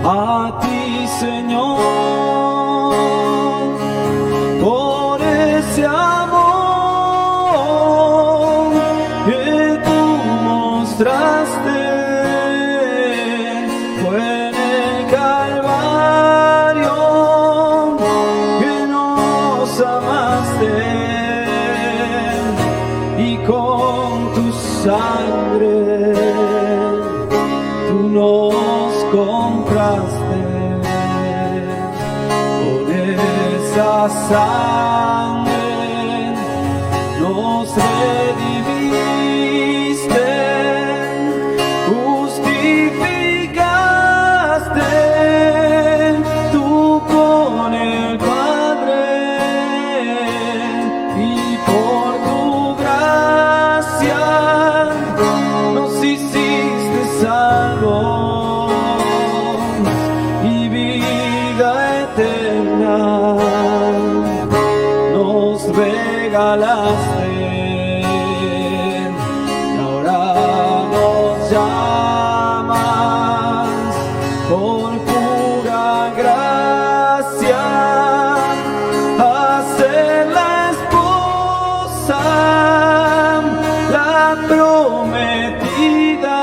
a ti, Señor, por ese amor que tú mostraste. Fue en el Calvario que nos amaste y con tu sangre tú nos compraste. Con esa sangre nos redimiste, justificaste tú con el Padre, y por tu gracia nos hiciste salvos y vida eterna nos regalaste. Y ahora nos llamas por pura gracia a ser la esposa, la prometida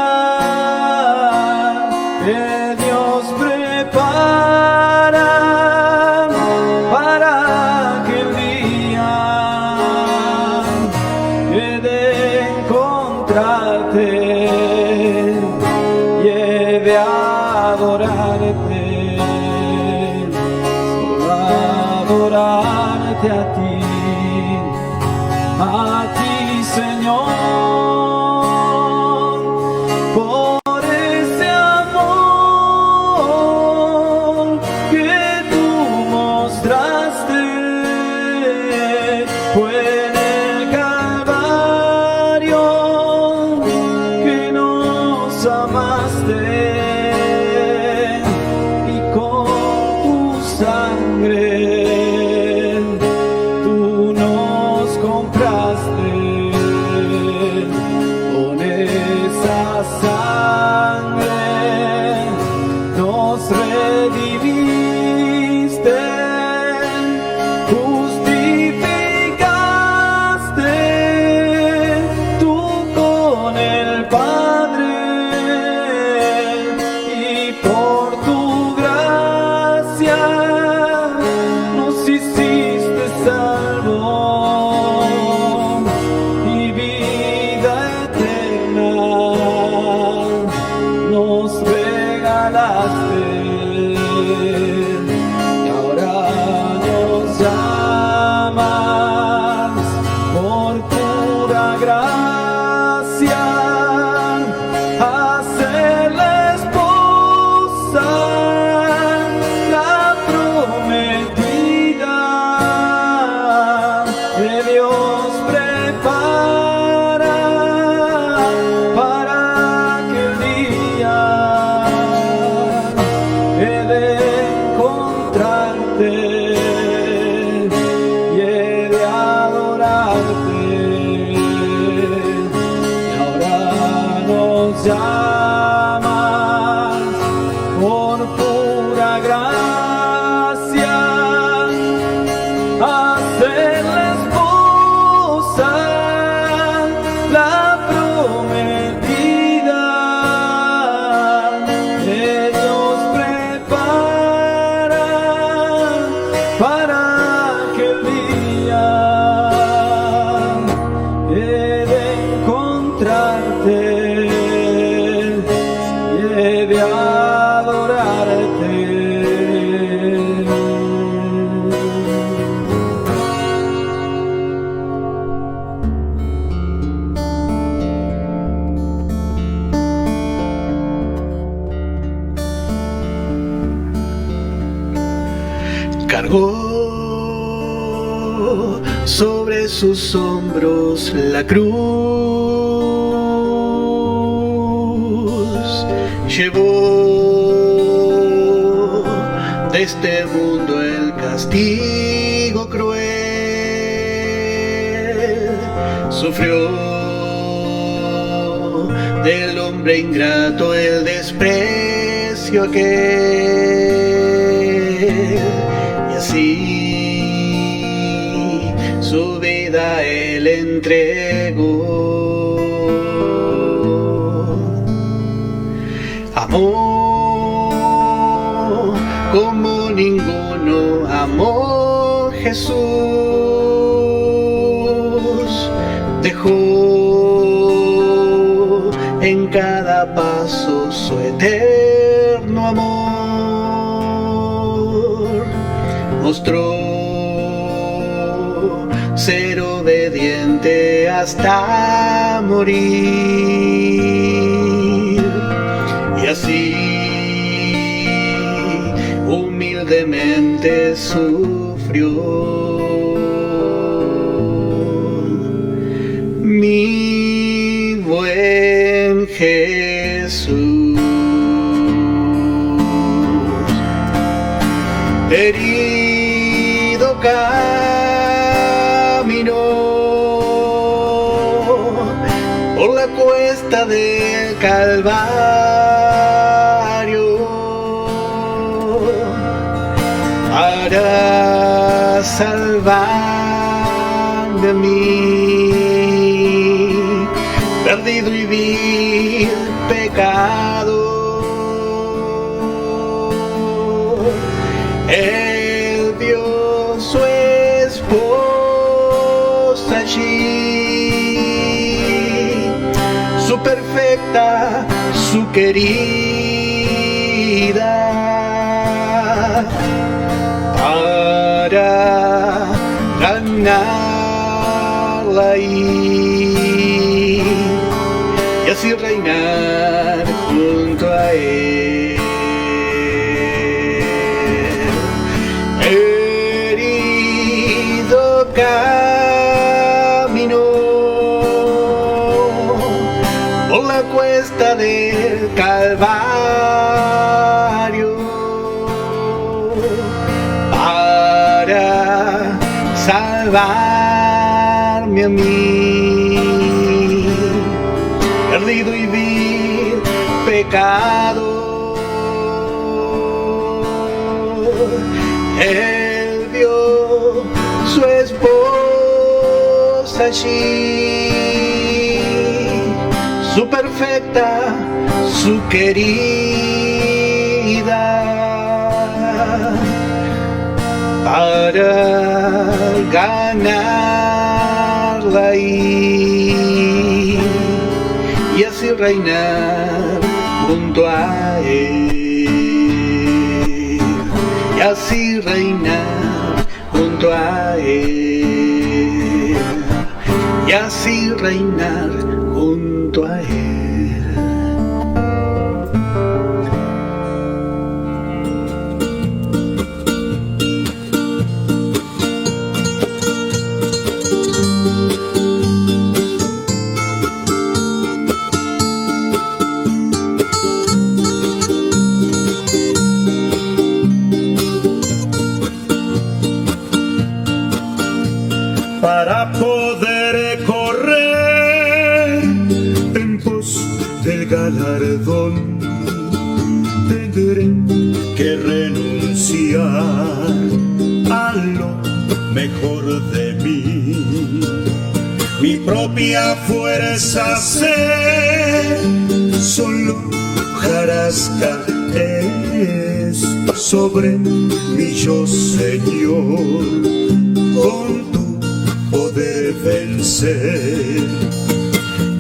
que Dios prepara para aquel día he de encontrarte y he de adorarte, solo adorarte a ti, Señor, por ese amor que tú mostraste. Fue en el Calvario que nos amaste y con tu sangre tú nos compraste. Con esa sangre nos redimiste, justificaste tú con el Padre, y por tu gracia nos hiciste salvos y vida eterna nos regalaste. Y ahora nos llamas por pura gracia a ser la esposa, la prometida que Dios prepara para aquel día he de encontrarte y he de adorarte. Y ahora nos llamas por pura gracia a ser la esposa, la prometida que Dios prepara para aquel día he de encontrarte y he de adorarte. Cargó sobre sus hombros la cruz, llevó de este mundo el castigo cruel, sufrió del hombre ingrato el desprecio aquel, y así su vida él entregó. Amó como ninguno amó Jesús, dejó en cada paso su eterno amor, mostró ser obediente hasta morir, y así humildemente sufrió. Mi buen Jesús, herido caminó por la cuesta del Calvario para salvarme a mí, perdido y vil pecado. Él dio su esposa allí, su perfecta, su querida, para ganarla ahí y así reinar junto a él. Herido caminó por la cuesta del Calvario para salvarme a mí, perdido y vil pecado. Él vio su esposa allí, su perfecta, su querida, para ganarla ahí y así reinar junto a él, y así reinar junto a él, y así reinar junto a él. Para poder correr en pos del galardón, tendré que renunciar a lo mejor de mí. Mi propia fuerza ser solo hojarasca es sobre mi yo, Señor, con tu poder vencer.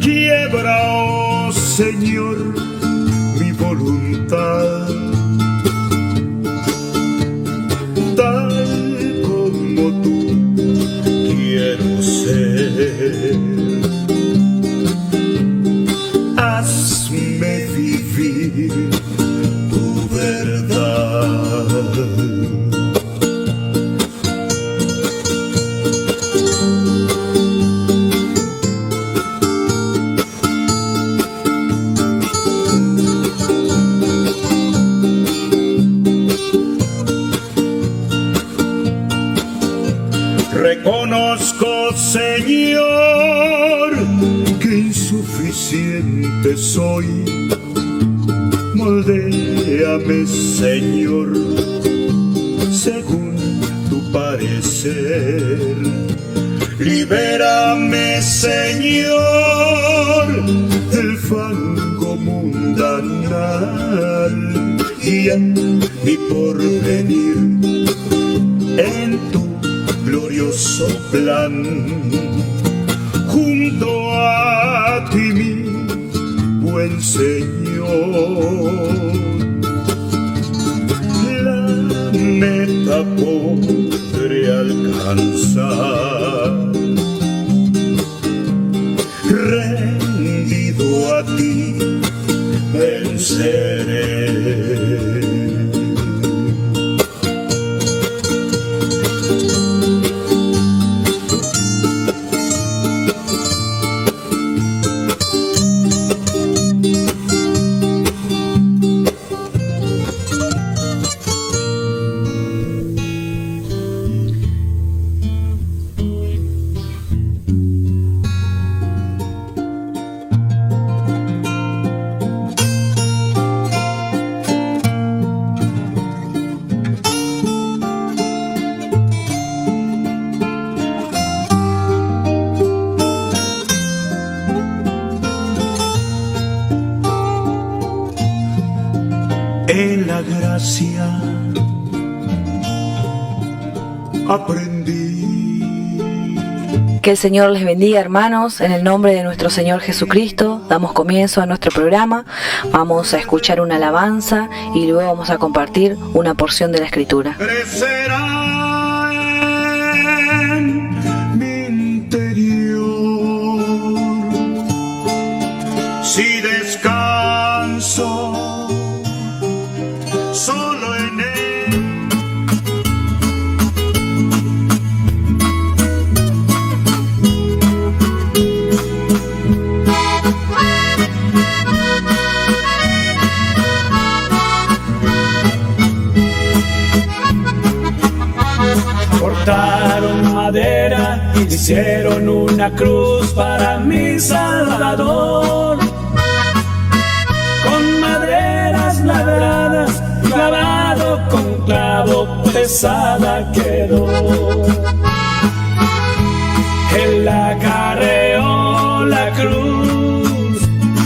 Quiebra, oh Señor, mi voluntad, tal como tú quiero ser. Hazme vivir tu verdad. Reconozco, Señor, que insuficiente te soy. Moldéame, Señor, según tu parecer. Libérame, Señor, del fango mundanal y en mi porvenir en tu glorioso plan. Junto a ti, mi buen Señor, la meta podré alcanzar. Rendido a ti venceré. En la gracia aprendí. Que el Señor les bendiga, hermanos. En el nombre de nuestro Señor Jesucristo damos comienzo a nuestro programa. Vamos a escuchar una alabanza y luego vamos a compartir una porción de la Escritura. Crecerá en mi interior si descanso solo en él. Cortaron madera, hicieron una cruz para mi Salvador. Con maderas labradas, clavado con clavo, pesada quedó. Él acarreó la cruz,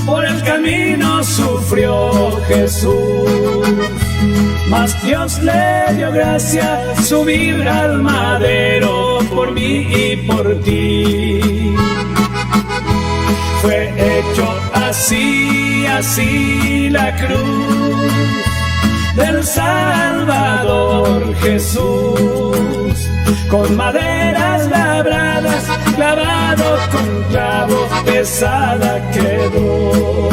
por el camino sufrió Jesús. Mas Dios le dio gracia subir al madero por mí y por ti. Fue hecho así, así la cruz del Salvador Jesús. Con maderas labradas, clavado con clavo, pesada quedó.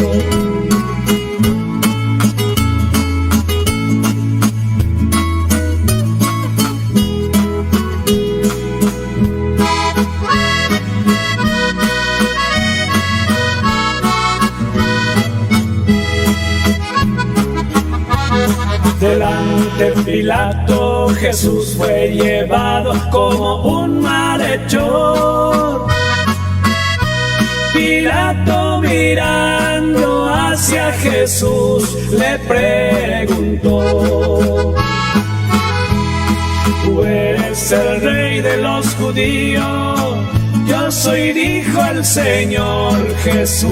Delante Pilato Jesús fue llevado como un malhechor. Pilato mirando hacia Jesús le preguntó: ¿tú eres el rey de los judíos? Yo soy, dijo el Señor Jesús.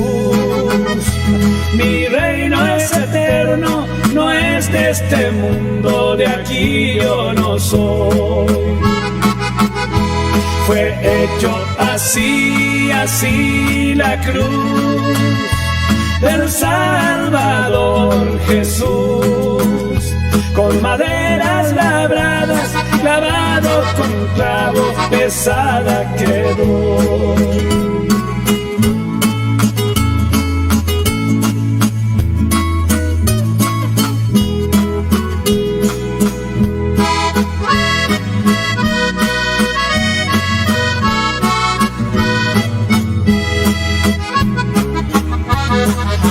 Mi reino es eterno, no es de este mundo, de aquí yo no soy. Fue hecho así, así la cruz del Salvador Jesús. Con maderas labradas, clavado con clavo, pesada quedó.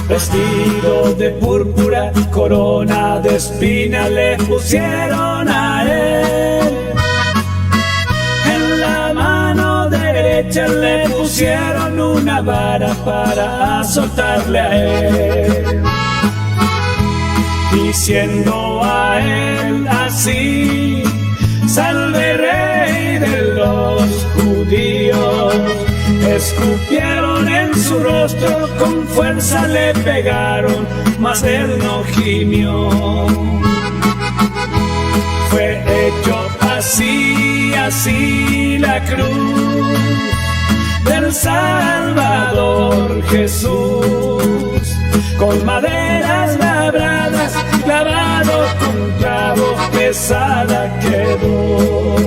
Vestido de púrpura, corona de espina le pusieron a él. En la mano derecha le pusieron una una vara para azotarle a él, diciendo a él así: salve Rey de los judíos. Escupieron en su rostro, con fuerza le pegaron, mas él no gimió. Fue hecho así, así la cruz del Salvador Jesús, con maderas labradas, clavado con clavos, pesada quedó.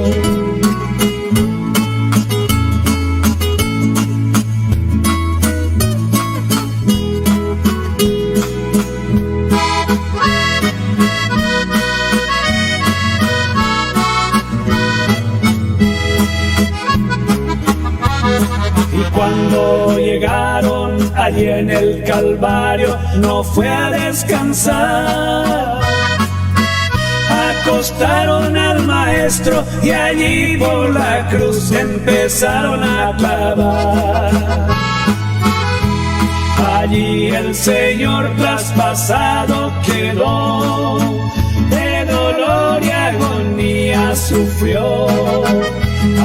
Cuando llegaron allí en el Calvario, no fue a descansar. Acostaron al maestro y allí por la cruz empezaron a clavar. Allí el Señor traspasado quedó, de dolor y agonía sufrió.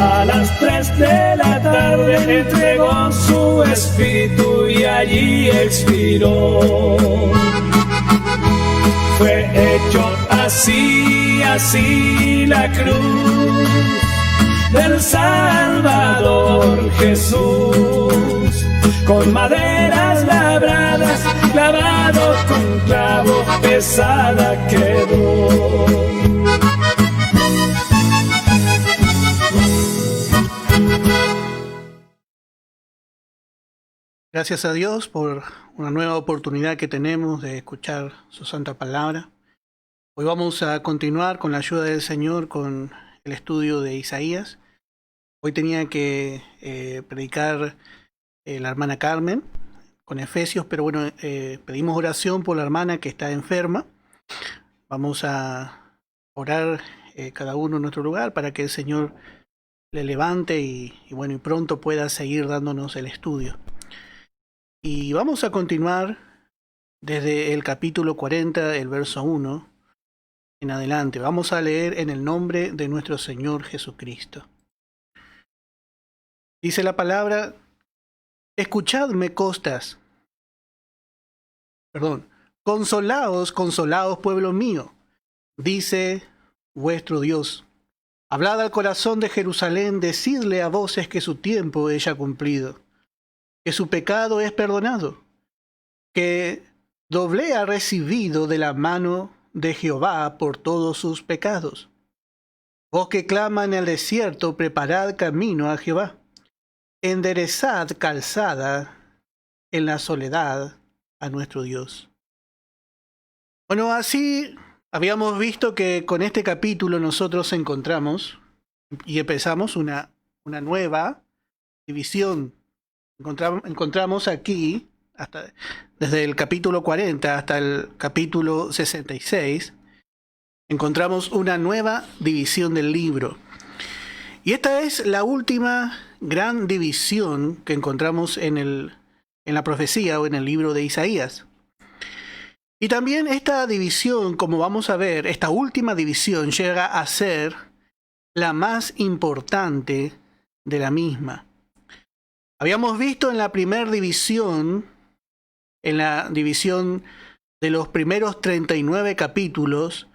A las 3 de la tarde entregó su espíritu y allí expiró. Fue hecho así, así la cruz del Salvador Jesús, con maderas labradas, clavado con clavos, pesada quedó. Gracias a Dios por una nueva oportunidad que tenemos de escuchar su santa palabra. Hoy vamos a continuar con la ayuda del Señor con el estudio de Isaías. Hoy tenía que predicar la hermana Carmen con Efesios, pero bueno, pedimos oración por la hermana que está enferma. Vamos a orar cada uno en nuestro lugar para que el Señor le levante y pronto pueda seguir dándonos el estudio. Y vamos a continuar desde el capítulo 40, el verso 1 en adelante. Vamos a leer en el nombre de nuestro Señor Jesucristo. Dice la palabra: escuchadme costas. Consolaos, consolaos, pueblo mío, dice vuestro Dios. Hablad al corazón de Jerusalén, decidle a voces que su tiempo es ya cumplido, que su pecado es perdonado, que doble ha recibido de la mano de Jehová por todos sus pecados. Vos que clama en el desierto, preparad camino a Jehová, enderezad calzada en la soledad a nuestro Dios. Bueno, así habíamos visto que con este capítulo nosotros encontramos y empezamos una nueva división. Encontramos aquí, desde el capítulo 40 hasta el capítulo 66, encontramos una nueva división del libro. Y esta es la última gran división que encontramos en la profecía o en el libro de Isaías. Y también esta división, como vamos a ver, esta última división llega a ser la más importante de la misma. Habíamos visto en la primera división, en la división de los primeros 39 capítulos,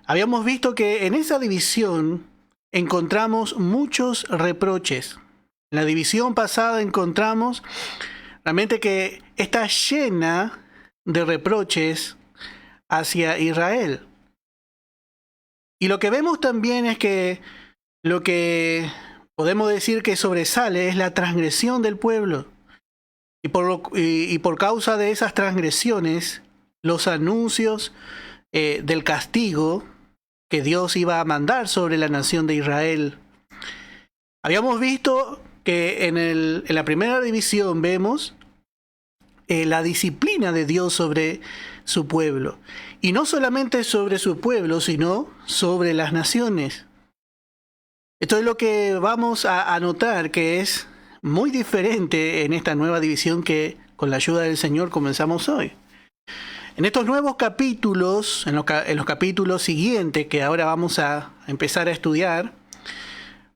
habíamos visto que en esa división encontramos muchos reproches. En la división pasada encontramos realmente que está llena de reproches hacia Israel. Y lo que vemos también es que lo que podemos decir que sobresale es la transgresión del pueblo. Y por causa de esas transgresiones, los anuncios del castigo que Dios iba a mandar sobre la nación de Israel. Habíamos visto que en la primera división vemos la disciplina de Dios sobre su pueblo. Y no solamente sobre su pueblo, sino sobre las naciones. Esto es lo que vamos a notar, que es muy diferente en esta nueva división que con la ayuda del Señor comenzamos hoy. En estos nuevos capítulos, en los capítulos siguientes que ahora vamos a empezar a estudiar,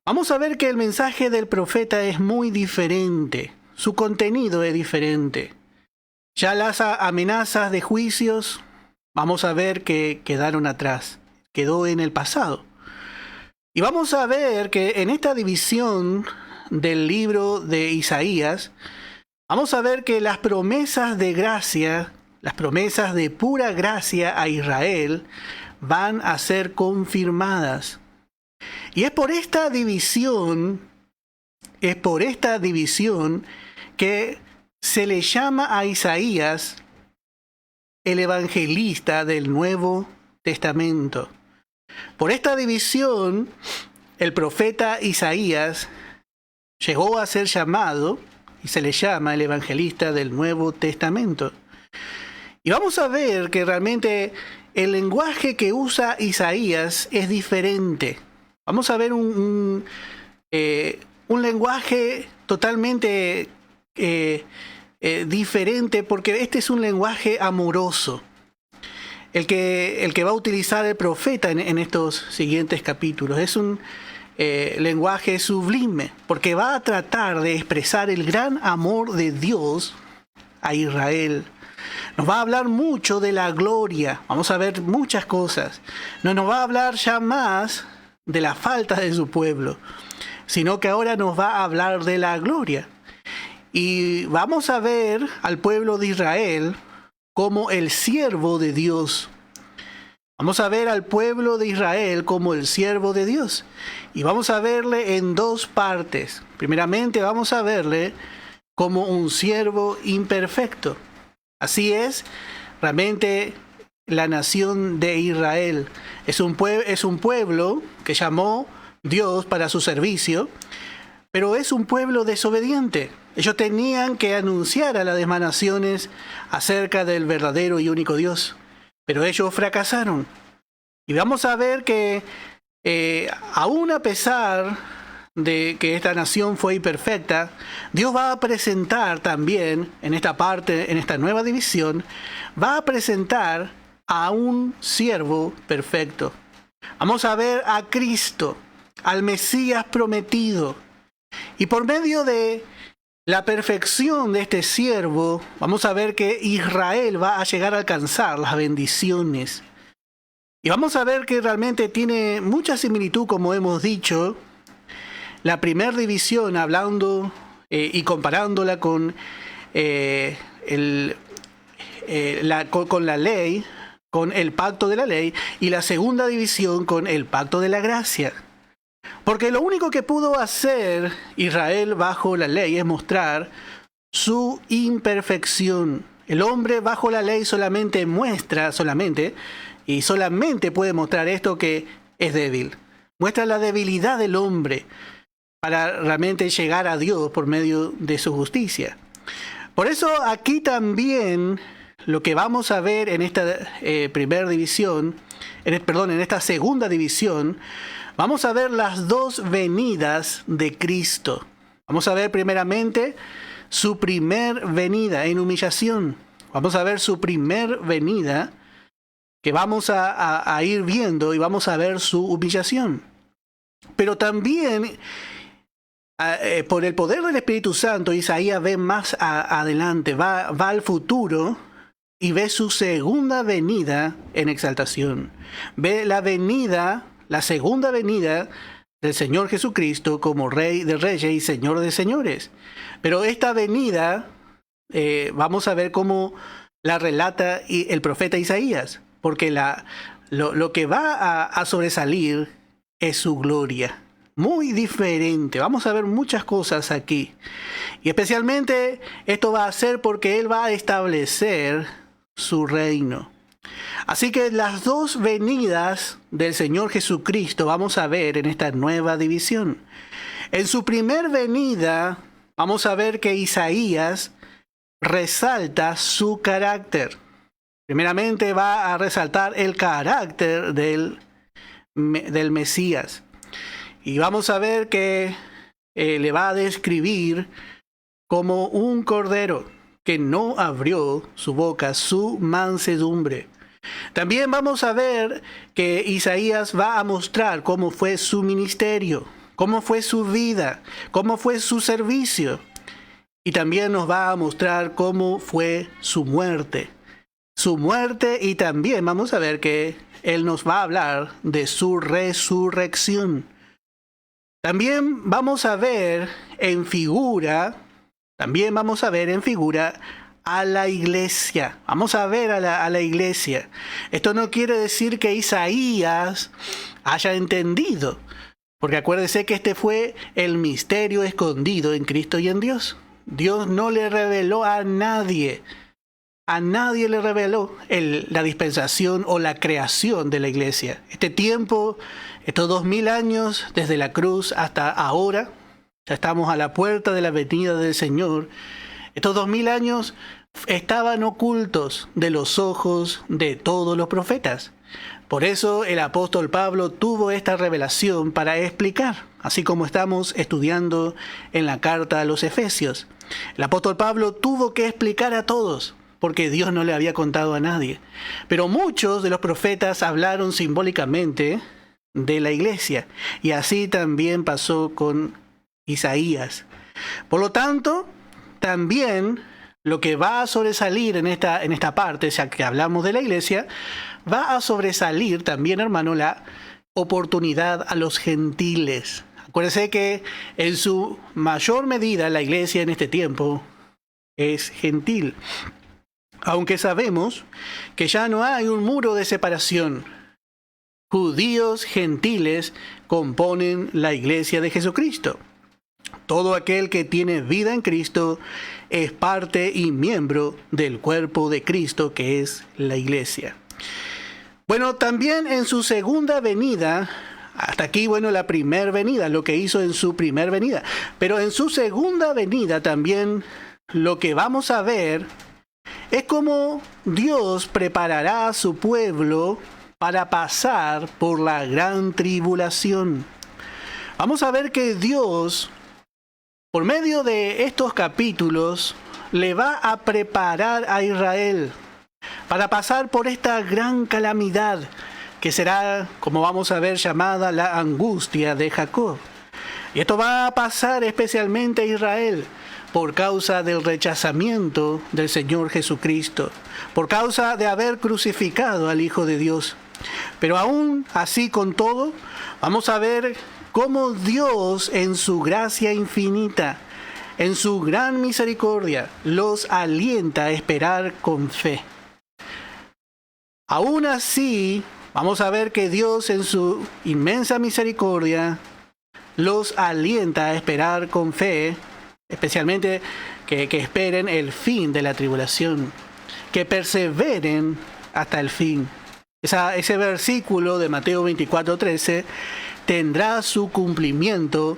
vamos a ver que el mensaje del profeta es muy diferente, su contenido es diferente. Ya las amenazas de juicios, vamos a ver que quedaron atrás, quedó en el pasado. Y vamos a ver que en esta división del libro de Isaías, vamos a ver que las promesas de gracia, las promesas de pura gracia a Israel, van a ser confirmadas. Y es por esta división que se le llama a Isaías el evangelista del Nuevo Testamento. Por esta división, el profeta Isaías llegó a ser llamado y se le llama el evangelista del Nuevo Testamento. Y vamos a ver que realmente el lenguaje que usa Isaías es diferente. Vamos a ver un lenguaje totalmente diferente, porque este es un lenguaje amoroso. El que va a utilizar el profeta en estos siguientes capítulos es un lenguaje sublime, porque va a tratar de expresar el gran amor de Dios a Israel. Nos va a hablar mucho de la gloria, vamos a ver muchas cosas. No nos va a hablar ya más de la falta de su pueblo, sino que ahora nos va a hablar de la gloria. Y vamos a ver al pueblo de Israel como el siervo de Dios. Vamos a ver al pueblo de Israel como el siervo de Dios. Y vamos a verle en dos partes. Primeramente vamos a verle como un siervo imperfecto. Así es, realmente la nación de Israel es un pueblo que llamó Dios para su servicio, pero es un pueblo desobediente. Ellos tenían que anunciar a las demás naciones acerca del verdadero y único Dios, pero ellos fracasaron. Y vamos a ver que aún a pesar de que esta nación fue imperfecta, Dios va a presentar también en esta parte, en esta nueva división, va a presentar a un siervo perfecto. Vamos a ver a Cristo, al Mesías prometido. Y por medio de la perfección de este siervo, vamos a ver que Israel va a llegar a alcanzar las bendiciones. Y vamos a ver que realmente tiene mucha similitud, como hemos dicho, la primera división, hablando y comparándola con con la ley, con el pacto de la ley, y la segunda división con el pacto de la gracia. Porque lo único que pudo hacer Israel bajo la ley es mostrar su imperfección. El hombre bajo la ley solamente puede mostrar esto, que es débil. Muestra la debilidad del hombre para realmente llegar a Dios por medio de su justicia. Por eso aquí también lo que vamos a ver en esta primera división, en esta segunda división, vamos a ver las dos venidas de Cristo. Vamos a ver primeramente su primer venida en humillación. Vamos a ver su primer venida, que vamos a ir viendo, y vamos a ver su humillación. Pero también, por el poder del Espíritu Santo, Isaías ve más adelante, va al futuro y ve su segunda venida en exaltación. Ve la segunda venida del Señor Jesucristo como Rey de Reyes y Señor de Señores. Pero esta venida, vamos a ver cómo la relata el profeta Isaías, porque lo que va a sobresalir es su gloria. Muy diferente. Vamos a ver muchas cosas aquí. Y especialmente esto va a ser porque Él va a establecer su reino. Así que las dos venidas del Señor Jesucristo vamos a ver en esta nueva división. En su primer venida vamos a ver que Isaías resalta su carácter. Primeramente va a resaltar el carácter del Mesías. Y vamos a ver que le va a describir como un cordero que no abrió su boca, su mansedumbre. También vamos a ver que Isaías va a mostrar cómo fue su ministerio, cómo fue su vida, cómo fue su servicio. Y también nos va a mostrar cómo fue su muerte. Su muerte, y también vamos a ver que Él nos va a hablar de su resurrección. También vamos a ver en figura a la iglesia. Vamos a ver a la iglesia. Esto no quiere decir que Isaías haya entendido, porque acuérdese que este fue el misterio escondido en Cristo y en Dios. Dios no le reveló a nadie le reveló la dispensación o la creación de la iglesia. Este tiempo, estos 2000 años desde la cruz hasta ahora, ya estamos a la puerta de la venida del Señor. Estos 2000 años estaban ocultos de los ojos de todos los profetas. Por eso el apóstol Pablo tuvo esta revelación para explicar, así como estamos estudiando en la carta a los Efesios. El apóstol Pablo tuvo que explicar a todos, porque Dios no le había contado a nadie. Pero muchos de los profetas hablaron simbólicamente de la iglesia, y así también pasó con Isaías. Por lo tanto, también lo que va a sobresalir en esta parte, ya que hablamos de la iglesia, va a sobresalir también, hermano, la oportunidad a los gentiles. Acuérdense que en su mayor medida la iglesia en este tiempo es gentil. Aunque sabemos que ya no hay un muro de separación. Judíos, gentiles componen la iglesia de Jesucristo. Todo aquel que tiene vida en Cristo es parte y miembro del cuerpo de Cristo, que es la iglesia. Bueno, también en su segunda venida, hasta aquí, bueno, la primera venida, lo que hizo en su primera venida. Pero en su segunda venida también lo que vamos a ver es cómo Dios preparará a su pueblo para pasar por la gran tribulación. Vamos a ver que Dios, por medio de estos capítulos, le va a preparar a Israel para pasar por esta gran calamidad que será, como vamos a ver, llamada la angustia de Jacob. Y esto va a pasar especialmente a Israel por causa del rechazamiento del Señor Jesucristo, por causa de haber crucificado al Hijo de Dios. Pero aún así, con todo, vamos a ver cómo Dios, en su gracia infinita, en su gran misericordia, los alienta a esperar con fe. Aún así, vamos a ver que Dios, en su inmensa misericordia, los alienta a esperar con fe, especialmente que esperen el fin de la tribulación, que perseveren hasta el fin. Ese versículo de Mateo 24:13 tendrá su cumplimiento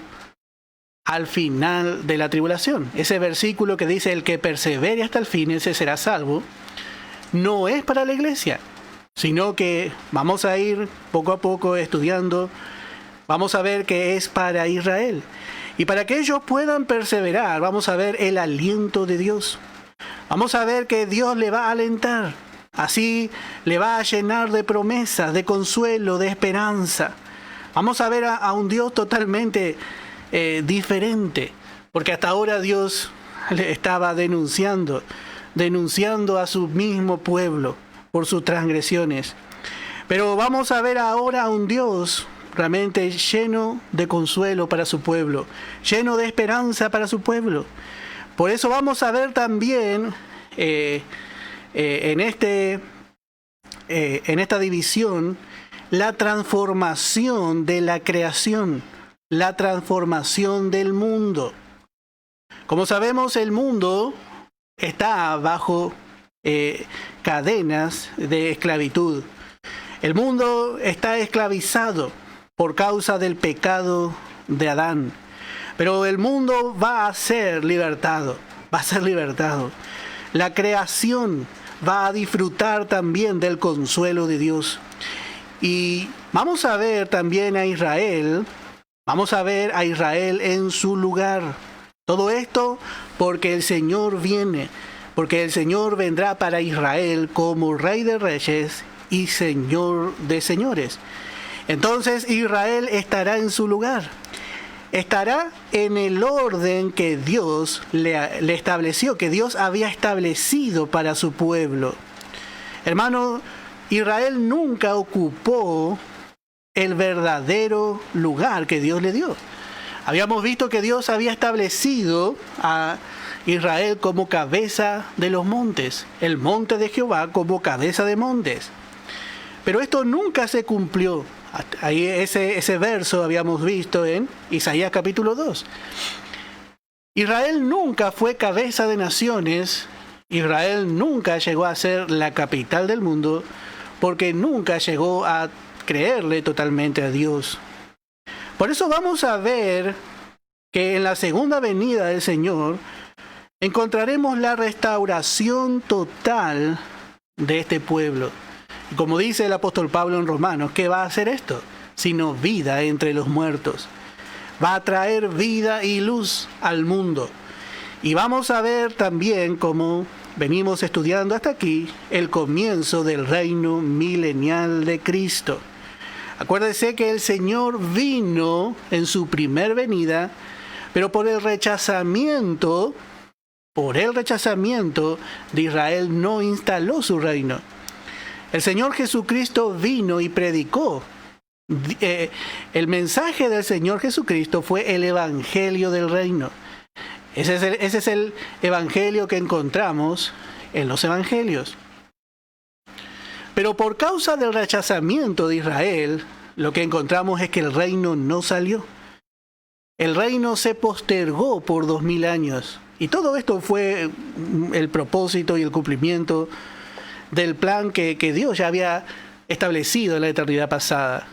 al final de la tribulación. Ese versículo que dice: el que persevere hasta el fin, ese será salvo, no es para la iglesia, sino que vamos a ir poco a poco estudiando. Vamos a ver que es para Israel. Y para que ellos puedan perseverar, vamos a ver el aliento de Dios. Vamos a ver que Dios le va a alentar. Así le va a llenar de promesas, de consuelo, de esperanza. Vamos a ver a un Dios totalmente diferente. Porque hasta ahora Dios le estaba denunciando a su mismo pueblo por sus transgresiones. Pero vamos a ver ahora a un Dios realmente lleno de consuelo para su pueblo, lleno de esperanza para su pueblo. Por eso vamos a ver también en esta división la transformación de la creación, la transformación del mundo. Como sabemos, el mundo está bajo cadenas de esclavitud. El mundo está esclavizado por causa del pecado de Adán. Pero el mundo va a ser libertado, La creación va a disfrutar también del consuelo de Dios. Y vamos a ver también a Israel Vamos a ver a Israel en su lugar. Todo esto porque el Señor viene, porque el Señor vendrá para Israel como Rey de Reyes y Señor de Señores. Entonces Israel estará en su lugar. Estará en el orden que Dios le estableció, que Dios había establecido para su pueblo. Hermano, Israel nunca ocupó el verdadero lugar que Dios le dio. Habíamos visto que Dios había establecido a Israel como cabeza de los montes, el monte de Jehová como cabeza de montes. Pero esto nunca se cumplió. Ahí ese verso habíamos visto en Isaías capítulo 2. Israel nunca fue cabeza de naciones. Israel nunca llegó a ser la capital del mundo porque nunca llegó a creerle totalmente a Dios. Por eso vamos a ver que en la segunda venida del Señor encontraremos la restauración total de este pueblo. Y como dice el apóstol Pablo en Romanos, ¿qué va a hacer esto? Sino vida entre los muertos. Va a traer vida y luz al mundo. Y vamos a ver también, como venimos estudiando hasta aquí, el comienzo del reino milenial de Cristo. Acuérdese que el Señor vino en su primer venida, pero por el rechazamiento de Israel no instaló su reino. El Señor Jesucristo vino y predicó. El mensaje del Señor Jesucristo fue el evangelio del reino. Ese es el evangelio que encontramos en los evangelios. Pero por causa del rechazamiento de Israel, lo que encontramos es que el reino no salió. El reino se postergó por 2000 años. Y todo esto fue el propósito y el cumplimiento del plan que Dios ya había establecido en la eternidad pasada.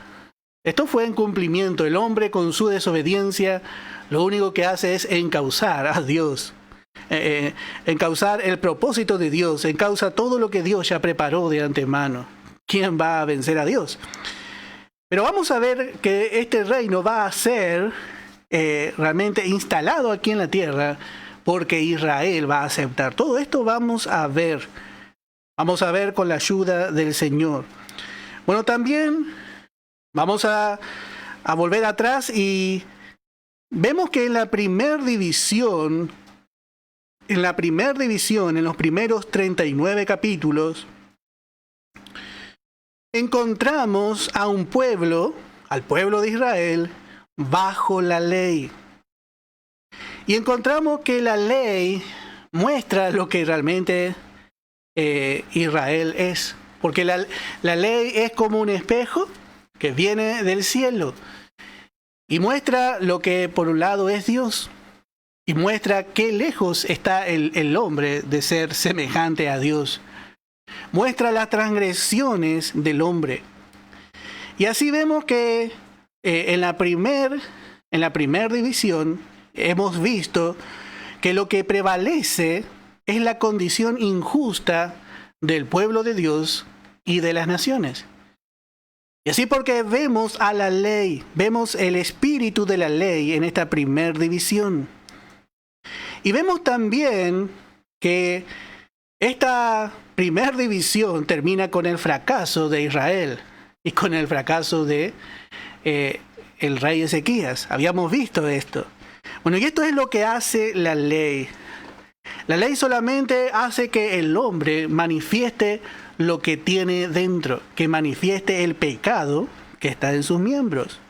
Esto fue en cumplimiento. El hombre con su desobediencia lo único que hace es encauzar a Dios, encauzar el propósito de Dios, encauza todo lo que Dios ya preparó de antemano. ¿Quién va a vencer a Dios? Pero vamos a ver que este reino va a ser realmente instalado aquí en la tierra porque Israel va a aceptar. Todo esto vamos a ver con la ayuda del Señor. Bueno, también vamos a volver atrás y vemos que en la primera división, en los primeros 39 capítulos, encontramos a un pueblo, al pueblo de Israel, bajo la ley. Y encontramos que la ley muestra lo que realmente Israel es. Porque la ley es como un espejo que viene del cielo y muestra lo que por un lado es Dios y muestra qué lejos está el hombre de ser semejante a Dios. Muestra las transgresiones del hombre. Y así vemos que en la primer división hemos visto que lo que prevalece es la condición injusta del pueblo de Dios y de las naciones. Y así porque vemos a la ley, vemos el espíritu de la ley en esta primera división. Y vemos también que esta primera división termina con el fracaso de Israel y con el fracaso de el rey Ezequías. Habíamos visto esto. Bueno, y esto es lo que hace la ley. La ley solamente hace que el hombre manifieste lo que tiene dentro, que manifieste el pecado que está en sus miembros.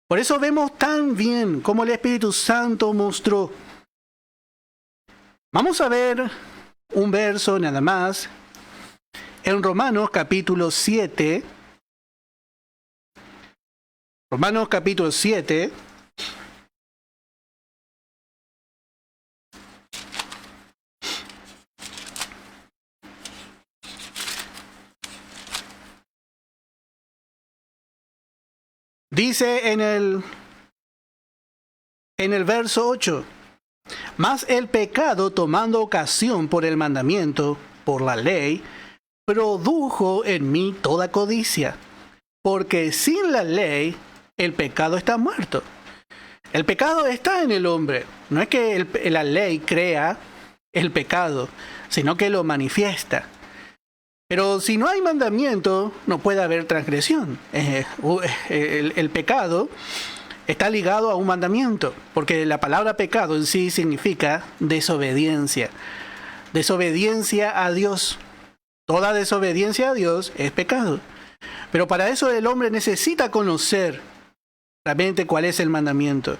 Por eso vemos tan bien cómo el Espíritu Santo mostró. Vamos a ver un verso nada más en Romanos capítulo 7. Romanos capítulo 7. Dice en el verso 8, mas el pecado tomando ocasión por el mandamiento, por la ley, produjo en mí toda codicia, porque sin la ley el pecado está muerto. El pecado está en el hombre. No es que la ley crea el pecado, sino que lo manifiesta. Pero si no hay mandamiento, no puede haber transgresión. El pecado está ligado a un mandamiento, porque la palabra pecado en sí significa desobediencia. Desobediencia a Dios. Toda desobediencia a Dios es pecado. Pero para eso el hombre necesita conocer realmente cuál es el mandamiento.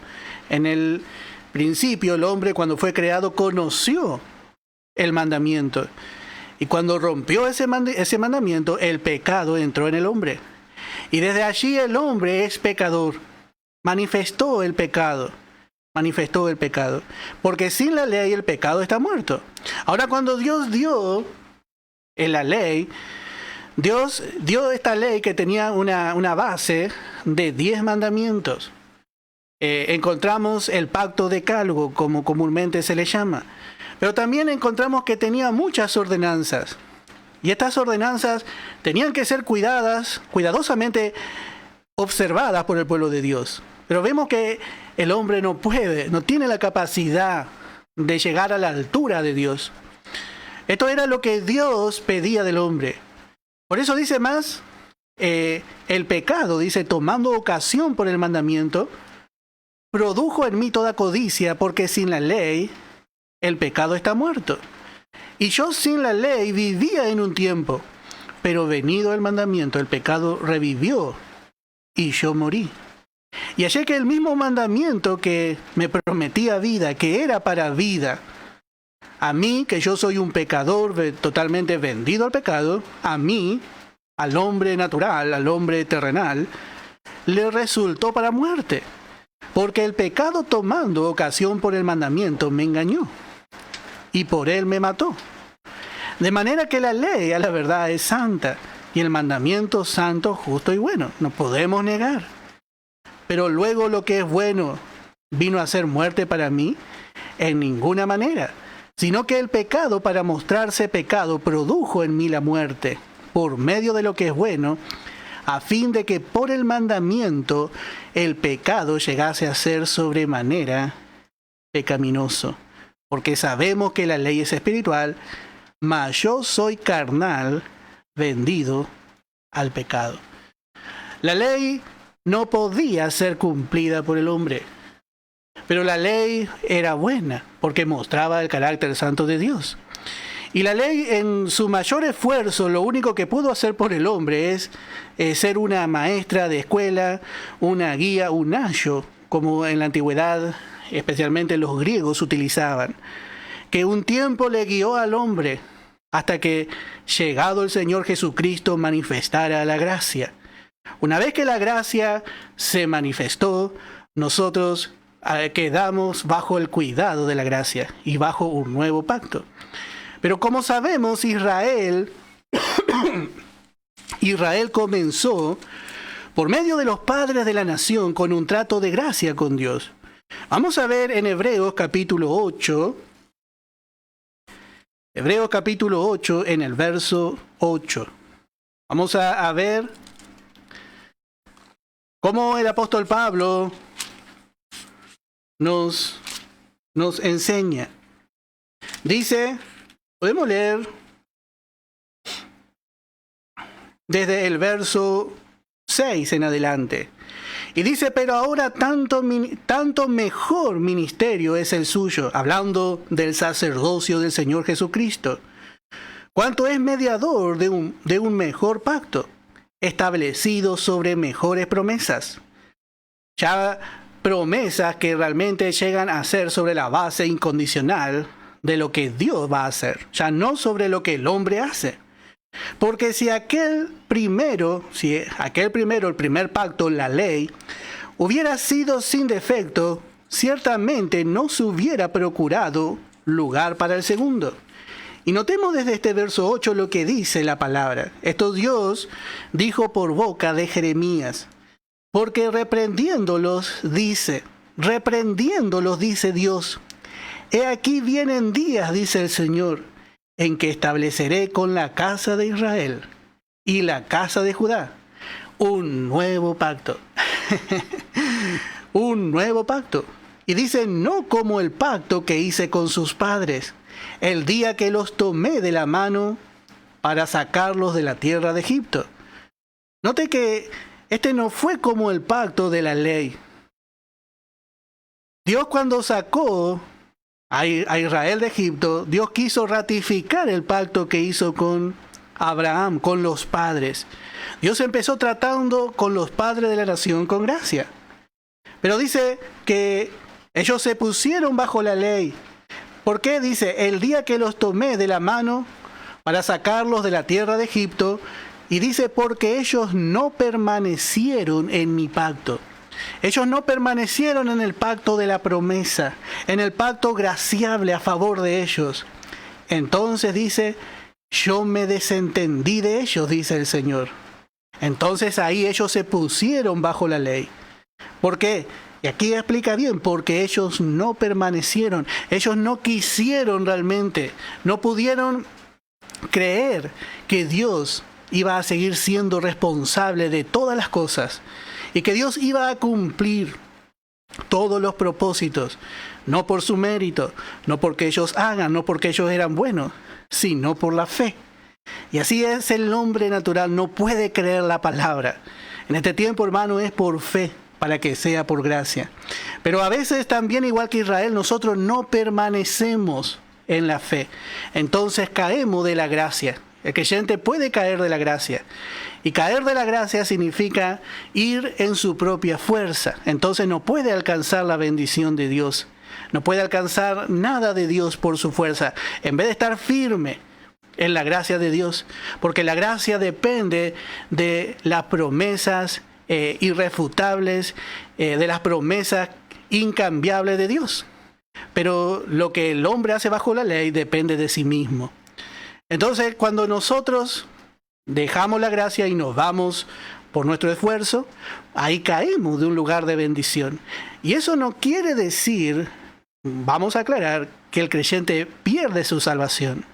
En el principio, el hombre, cuando fue creado, conoció el mandamiento. Y cuando rompió ese mandamiento, el pecado entró en el hombre. Y desde allí el hombre es pecador. Manifestó el pecado. Porque sin la ley el pecado está muerto. Ahora, cuando Dios dio en la ley, Dios dio esta ley que tenía una base de 10 mandamientos. Encontramos el pacto decálogo, como comúnmente se le llama. Pero también encontramos que tenía muchas ordenanzas. Y estas ordenanzas tenían que ser cuidadosamente observadas por el pueblo de Dios. Pero vemos que el hombre no tiene la capacidad de llegar a la altura de Dios. Esto era lo que Dios pedía del hombre. Por eso dice más, el pecado, dice, tomando ocasión por el mandamiento, produjo en mí toda codicia, porque sin la ley el pecado está muerto. Y yo sin la ley vivía en un tiempo, pero venido el mandamiento, el pecado revivió y yo morí. Y hallé que el mismo mandamiento que me prometía vida, que era para vida, a mí, que yo soy un pecador totalmente vendido al pecado, a mí, al hombre natural, al hombre terrenal, le resultó para muerte. Porque el pecado, tomando ocasión por el mandamiento, me engañó. Y por él me mató. De manera que la ley, a la verdad, es santa. Y el mandamiento santo, justo y bueno. No podemos negar. Pero luego lo que es bueno vino a ser muerte para mí, en ninguna manera. Sino que el pecado, para mostrarse pecado, produjo en mí la muerte, por medio de lo que es bueno, a fin de que por el mandamiento el pecado llegase a ser sobremanera pecaminoso. Porque sabemos que la ley es espiritual, mas yo soy carnal, vendido al pecado. La ley no podía ser cumplida por el hombre. Pero la ley era buena, porque mostraba el carácter santo de Dios. Y la ley, en su mayor esfuerzo, lo único que pudo hacer por el hombre es ser una maestra de escuela, una guía, un ayo, como en la antigüedad, especialmente los griegos utilizaban, que un tiempo le guió al hombre, hasta que, llegado el Señor Jesucristo, manifestara la gracia. Una vez que la gracia se manifestó, nosotros quedamos bajo el cuidado de la gracia y bajo un nuevo pacto. Pero como sabemos, Israel comenzó por medio de los padres de la nación con un trato de gracia con Dios. Vamos a ver en Hebreos capítulo 8, en el verso 8. Vamos a ver cómo el apóstol Pablo nos enseña. Dice, podemos leer desde el verso 6 en adelante. Y dice, pero ahora tanto mejor ministerio es el suyo, hablando del sacerdocio del Señor Jesucristo, cuanto es mediador de un mejor pacto, establecido sobre mejores promesas. Ya promesas que realmente llegan a ser sobre la base incondicional de lo que Dios va a hacer, ya no sobre lo que el hombre hace. Porque si aquel primero, el primer pacto, la ley, hubiera sido sin defecto, ciertamente no se hubiera procurado lugar para el segundo. Y notemos desde este verso 8 lo que dice la palabra. Esto Dios dijo por boca de Jeremías. Porque reprendiéndolos dice Dios, he aquí vienen días, dice el Señor, en que estableceré con la casa de Israel y la casa de Judá un nuevo pacto. un nuevo pacto. Y dice, no como el pacto que hice con sus padres, el día que los tomé de la mano para sacarlos de la tierra de Egipto. Note que este no fue como el pacto de la ley. Dios, cuando sacó a Israel de Egipto, Dios quiso ratificar el pacto que hizo con Abraham, con los padres. Dios empezó tratando con los padres de la nación con gracia. Pero dice que ellos se pusieron bajo la ley. ¿Por qué? Dice, el día que los tomé de la mano para sacarlos de la tierra de Egipto. Y dice, porque ellos no permanecieron en mi pacto. Ellos no permanecieron en el pacto de la promesa, en el pacto graciable a favor de ellos. Entonces dice, yo me desentendí de ellos, dice el Señor. Entonces ahí ellos se pusieron bajo la ley. ¿Por qué? Y aquí explica bien, porque ellos no permanecieron, ellos no quisieron realmente, no pudieron creer que Dios iba a seguir siendo responsable de todas las cosas y que Dios iba a cumplir todos los propósitos, no por su mérito, no porque ellos hagan, no porque ellos eran buenos, sino por la fe. Y así es el hombre natural, no puede creer la palabra. En este tiempo, hermano, es por fe, para que sea por gracia. Pero a veces también, igual que Israel, nosotros no permanecemos en la fe. Entonces caemos de la gracia. El creyente puede caer de la gracia. Y caer de la gracia significa ir en su propia fuerza. Entonces no puede alcanzar la bendición de Dios. No puede alcanzar nada de Dios por su fuerza. En vez de estar firme en la gracia de Dios. Porque la gracia depende de las promesas irrefutables, de las promesas incambiables de Dios. Pero lo que el hombre hace bajo la ley depende de sí mismo. Entonces, cuando nosotros dejamos la gracia y nos vamos por nuestro esfuerzo, ahí caemos de un lugar de bendición. Y eso no quiere decir, vamos a aclarar, que el creyente pierde su salvación.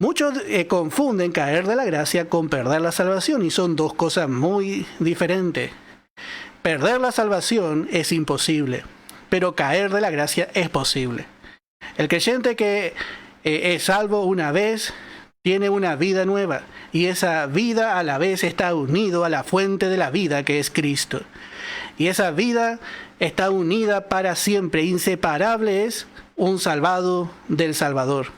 Muchos confunden caer de la gracia con perder la salvación, y son dos cosas muy diferentes. Perder la salvación es imposible, pero caer de la gracia es posible. El creyente que es salvo una vez tiene una vida nueva, y esa vida a la vez está unido a la fuente de la vida, que es Cristo. Y esa vida está unida para siempre, inseparable es un salvado del Salvador.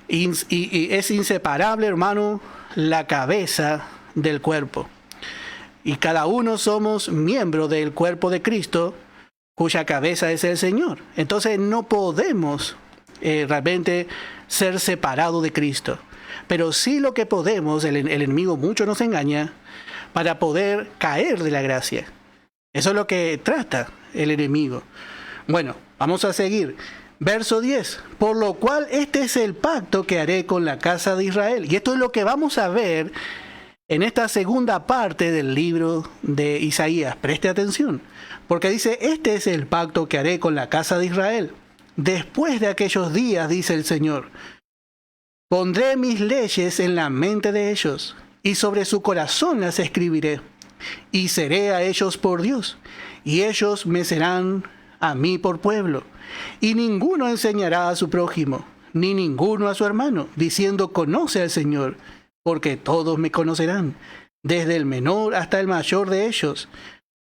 Y es inseparable, hermano, la cabeza del cuerpo. Y cada uno somos miembros del cuerpo de Cristo, cuya cabeza es el Señor. Entonces no podemos realmente ser separados de Cristo. Pero sí lo que podemos, el enemigo mucho nos engaña, para poder caer de la gracia. Eso es lo que trata el enemigo. Bueno, vamos a seguir. Verso 10, por lo cual este es el pacto que haré con la casa de Israel. Y esto es lo que vamos a ver en esta segunda parte del libro de Isaías. Preste atención, porque dice, este es el pacto que haré con la casa de Israel. Después de aquellos días, dice el Señor, pondré mis leyes en la mente de ellos, y sobre su corazón las escribiré, y seré a ellos por Dios, y ellos me serán a mí por pueblo. Y ninguno enseñará a su prójimo, ni ninguno a su hermano, diciendo, conoce al Señor, porque todos me conocerán, desde el menor hasta el mayor de ellos,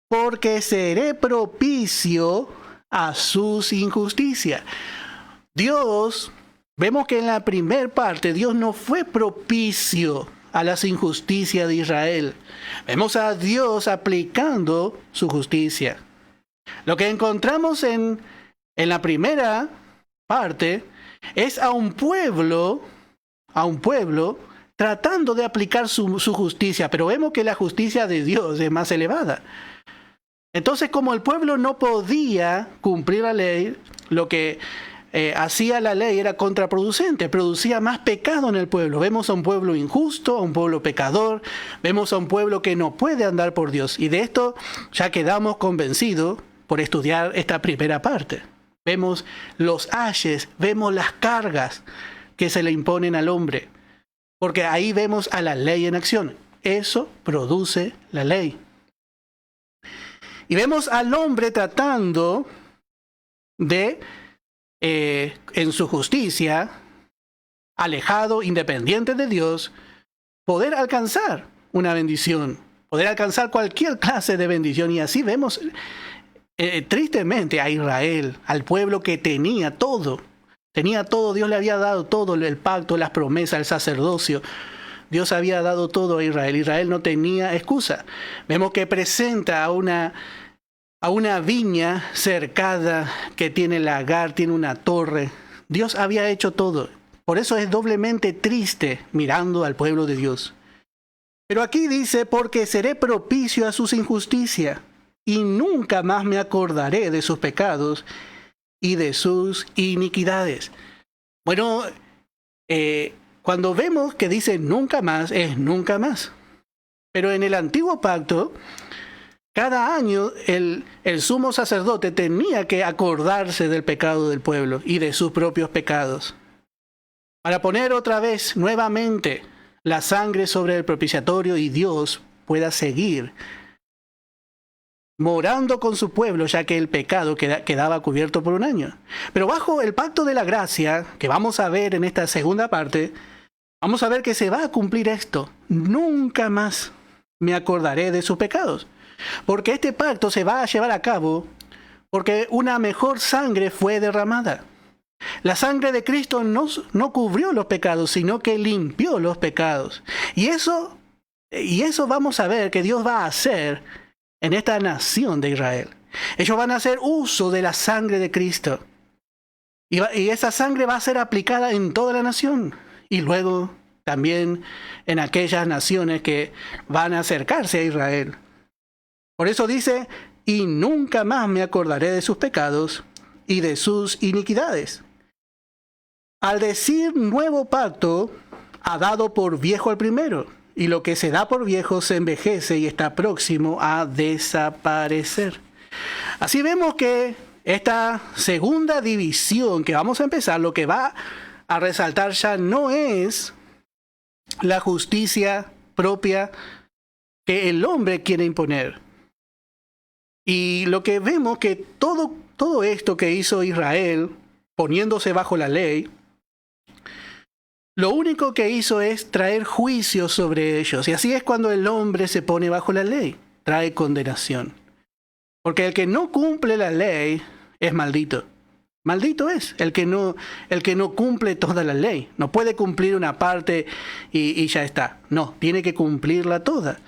porque seré propicio a sus injusticias. Dios, vemos que en la primera parte, Dios no fue propicio a las injusticias de Israel. Vemos a Dios aplicando su justicia. Lo que encontramos en la primera parte es a un pueblo tratando de aplicar su justicia, pero vemos que la justicia de Dios es más elevada. Entonces, como el pueblo no podía cumplir la ley, lo que hacía la ley era contraproducente, producía más pecado en el pueblo. Vemos a un pueblo injusto, a un pueblo pecador, vemos a un pueblo que no puede andar por Dios. Y de esto ya quedamos convencidos por estudiar esta primera parte. Vemos los ayes, vemos las cargas que se le imponen al hombre, porque ahí vemos a la ley en acción. Eso produce la ley. Y vemos al hombre tratando de, en su justicia, alejado, independiente de Dios, poder alcanzar una bendición, poder alcanzar cualquier clase de bendición. Y así vemos tristemente a Israel, al pueblo que tenía todo. Dios le había dado todo, el pacto, las promesas, el sacerdocio. Dios había dado todo a Israel. Israel no tenía excusa. Vemos que presenta a una viña cercada que tiene lagar, tiene una torre. Dios había hecho todo. Por eso es doblemente triste mirando al pueblo de Dios. Pero aquí dice, porque seré propicio a sus injusticias, y nunca más me acordaré de sus pecados y de sus iniquidades. Bueno, cuando vemos que dice nunca más, es nunca más. Pero en el antiguo pacto, cada año el sumo sacerdote tenía que acordarse del pecado del pueblo y de sus propios pecados, para poner otra vez, nuevamente, la sangre sobre el propiciatorio y Dios pueda seguir morando con su pueblo, ya que el pecado quedaba cubierto por un año. Pero bajo el pacto de la gracia, que vamos a ver en esta segunda parte, vamos a ver que se va a cumplir esto. Nunca más me acordaré de sus pecados. Porque este pacto se va a llevar a cabo porque una mejor sangre fue derramada. La sangre de Cristo no cubrió los pecados, sino que limpió los pecados. Y eso vamos a ver que Dios va a hacer en esta nación de Israel. Ellos van a hacer uso de la sangre de Cristo. Y esa sangre va a ser aplicada en toda la nación. Y luego también en aquellas naciones que van a acercarse a Israel. Por eso dice, y nunca más me acordaré de sus pecados y de sus iniquidades. Al decir nuevo pacto, ha dado por viejo al primero, y lo que se da por viejo se envejece y está próximo a desaparecer. Así vemos que esta segunda división que vamos a empezar, lo que va a resaltar ya no es la justicia propia que el hombre quiere imponer. Y lo que vemos que todo esto que hizo Israel, poniéndose bajo la ley, lo único que hizo es traer juicio sobre ellos. Y así es cuando el hombre se pone bajo la ley, trae condenación. Porque el que no cumple la ley es maldito. Maldito es el que no cumple toda la ley. No puede cumplir una parte y ya está. No, tiene que cumplirla toda.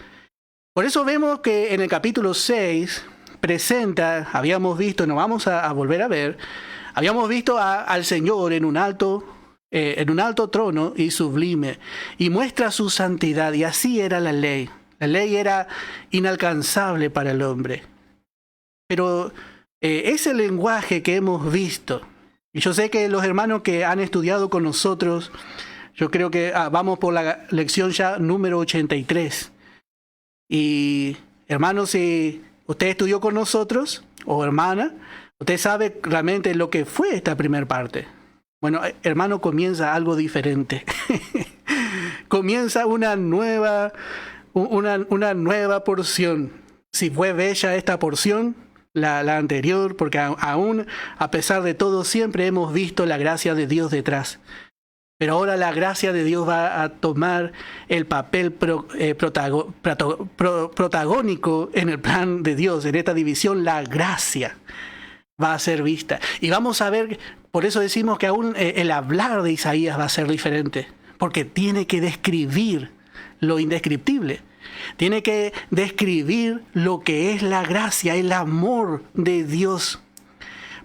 Por eso vemos que en el capítulo 6 presenta, habíamos visto, nos vamos a volver a ver, habíamos visto al Señor en un alto trono y sublime, y muestra su santidad, y así era la ley. La ley era inalcanzable para el hombre. Pero ese lenguaje que hemos visto, y yo sé que los hermanos que han estudiado con nosotros, yo creo que vamos por la lección ya número 83. Y hermanos, si usted estudió con nosotros, o hermana, usted sabe realmente lo que fue esta primera parte. Bueno, hermano, comienza algo diferente. Comienza una nueva porción. Si fue bella esta porción, la anterior, porque aún a pesar de todo siempre hemos visto la gracia de Dios detrás. Pero ahora la gracia de Dios va a tomar el papel protagónico en el plan de Dios. En esta división la gracia va a ser vista. Y vamos a ver, por eso decimos que aún el hablar de Isaías va a ser diferente. Porque tiene que describir lo indescriptible. Tiene que describir lo que es la gracia, el amor de Dios.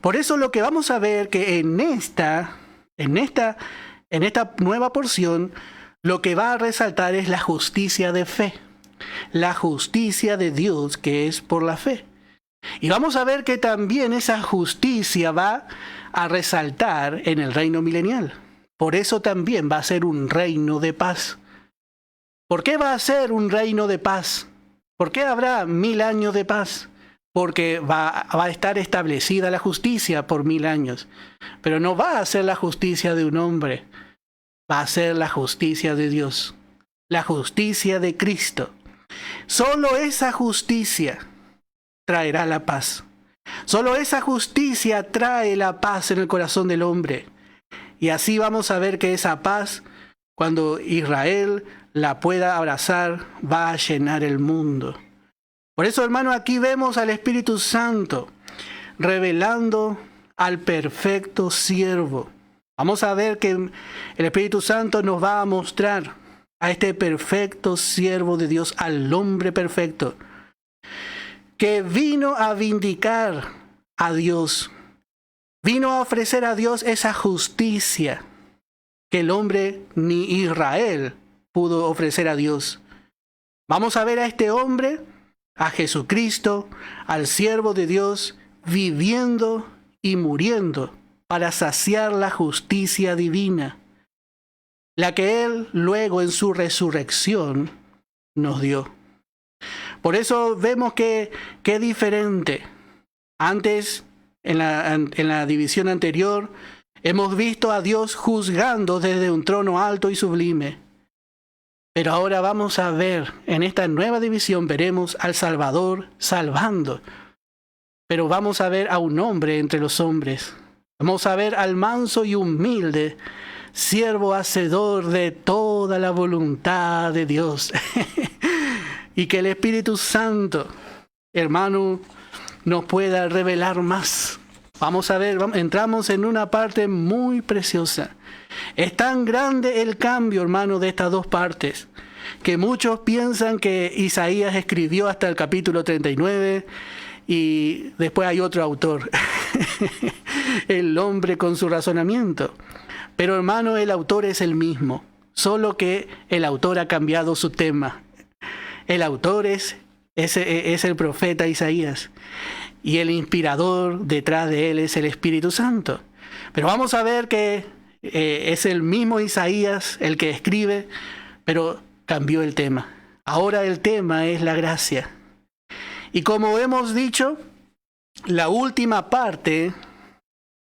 Por eso lo que vamos a ver que en esta nueva porción, lo que va a resaltar es la justicia de fe. La justicia de Dios que es por la fe. Y vamos a ver que también esa justicia va a resaltar en el reino milenial. Por eso también va a ser un reino de paz. ¿Por qué va a ser un reino de paz? ¿Por qué habrá 1000 años de paz? Porque va a estar establecida la justicia por 1000 años. Pero no va a ser la justicia de un hombre. Va a ser la justicia de Dios. La justicia de Cristo. Solo esa justicia traerá la paz. Solo esa justicia trae la paz en el corazón del hombre. Y así vamos a ver que esa paz, cuando Israel la pueda abrazar, va a llenar el mundo. Por eso, hermano, aquí vemos al Espíritu Santo revelando al perfecto siervo. Vamos a ver que el Espíritu Santo nos va a mostrar a este perfecto siervo de Dios, al hombre perfecto, que vino a vindicar a Dios, vino a ofrecer a Dios esa justicia que el hombre ni Israel pudo ofrecer a Dios. Vamos a ver a este hombre, a Jesucristo, al siervo de Dios, viviendo y muriendo para saciar la justicia divina, la que Él luego en su resurrección nos dio. Por eso vemos que diferente. Antes, en la división anterior, hemos visto a Dios juzgando desde un trono alto y sublime. Pero ahora vamos a ver, en esta nueva división veremos al Salvador salvando. Pero vamos a ver a un hombre entre los hombres. Vamos a ver al manso y humilde siervo hacedor de toda la voluntad de Dios. Y que el Espíritu Santo, hermano, nos pueda revelar más. Vamos a ver, entramos en una parte muy preciosa. Es tan grande el cambio, hermano, de estas dos partes, que muchos piensan que Isaías escribió hasta el capítulo 39 y después hay otro autor, el hombre con su razonamiento. Pero, hermano, el autor es el mismo, solo que el autor ha cambiado su tema. El autor es el profeta Isaías y el inspirador detrás de él es el Espíritu Santo. Pero vamos a ver que es el mismo Isaías el que escribe, pero cambió el tema. Ahora el tema es la gracia. Y como hemos dicho, la última parte